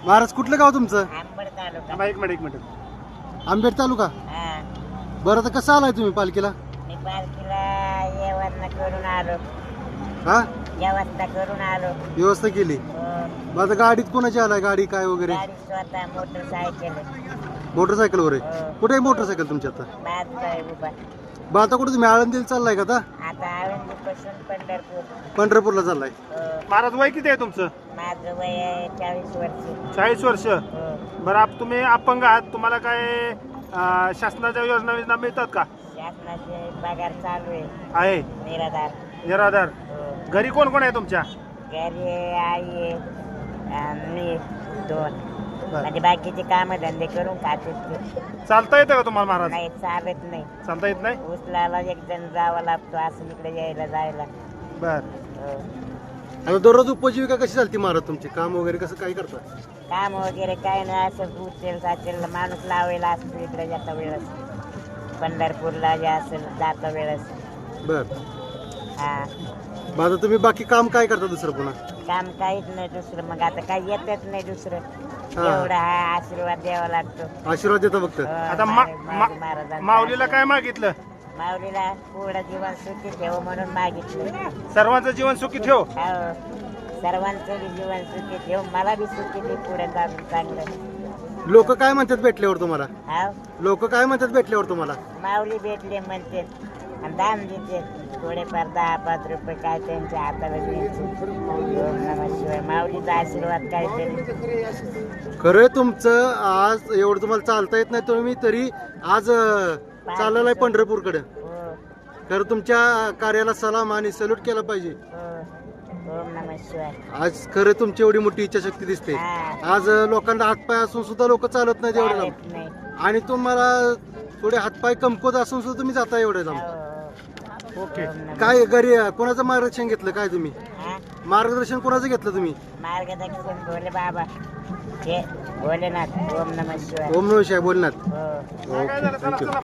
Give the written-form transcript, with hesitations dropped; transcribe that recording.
महाराज कुठलं गाव तुमचं? आंबड तालुका. थांबा, एक मिनिट आंबेड तालुका. हा. बरं तर कसं आलाय तुम्ही पालखीला? मी पालखीला व्यवस्था करून आलो. हा व्यवस्था करून आलो. व्यवस्था केली. मग आता गाडीत कोणाची आलाय? गाडी काय वगैरे? गाडी स्वतः मोटरसायकल. मोटरसायकल वर आहे. कुठे आहे मोटरसायकल तुमची आता? बाजूला उभा. बा आता कुठे तुम्ही आळंदीला चाललाय का आता? आता आळंदीपासून पंढरपूर. पंढरपूरला चाललाय. महाराज वय किती आहे तुमचं? माझं वय आहे 40 वर्ष. 40 वर्ष. बरं तुम्ही अपंग आहात, तुम्हाला काय शासनाच्या योजना मिळतात का? शासनाचे पगार चालू आहे. आहे निराधार. निराधार. घरी कोण कोण आहे तुमच्या? घरी आई आहे आणि मी 2. म्हणजे बाकीचे काम धंदे करून खाते. चालता येतं का तुम्हाला महाराज? नाही चालत नाही. चालता येत नाही. उचलायला एक जण जावं लागतो असं इकडे यायला जायला. बर. आता दररोज उपजीविका कशी चालती महाराज तुमची? काम वगैरे कसं काय करता? काम वगैरे काय नाही, असं उचल साचेल माणूस लावायला असतो इकडे जाता वेळेस. पंढरपूरला जे असेल जाता वेळेस. बर. हा. मग आता तुम्ही बाकी काम काय करता दुसरं पुन्हा? काम काहीच नाही दुसरं. मग आता काही येतच नाही दुसरं. हा. एवढा हा आशीर्वाद द्यावा लागतो. आशीर्वाद देता फक्त. आता महाराजांचा माऊलीला काय मागितलं? माऊलीला पुढं जीवन सुखी ठेव म्हणून मागितलं. सर्वांचं जीवन सुखी ठेव. हो. सर्वांचं बी जीवन सुखी ठेव, मला बी सुखी दे पुढे जाऊन चांगलं. लोक काय म्हणतात भेटल्यावर तुम्हाला? हा. लोक काय म्हणतात भेटल्यावर तुम्हाला? माऊली भेटले म्हणते आणि दान देते. थोडेफार 10-5 रुपये काय त्यांच्या हाताला द्यायचे. ओम नमः शिवाय. माऊलीचा आशीर्वाद काहीतरी. खरं तुमचं आज एवढं तुम्हाला चालता येत नाही तुम्ही तरी आज चाललाय पंढरपूरकडे. हो. खरं तुमच्या कार्याला सलाम आणि सल्यूट केला पाहिजे. हो. ओम नमः शिवाय. आज खरं तुमची एवढी मोठी इच्छाशक्ती दिसते. हा. आज लोकांना हातपाय असून सुद्धा लोक चालत नाही एवढे लांब. चालत नाही. आणि तुम्हाला थोडे हातपाय कमकुवत असून सुद्धा तुम्ही जाता एवढे लांब. हो. ओके. ओम नमः. काय घरी कोणाचं मार्गदर्शन घेतलं काय तुम्ही? हा? मार्गदर्शन कोणाचं घेतलं तुम्ही? मार्गदर्शन भोले बाबा हे भोलेनाथ. ओम नमः शिवाय. ओम नमः शिवाय बोलण्यात. हो. काय झालं? चला, चला.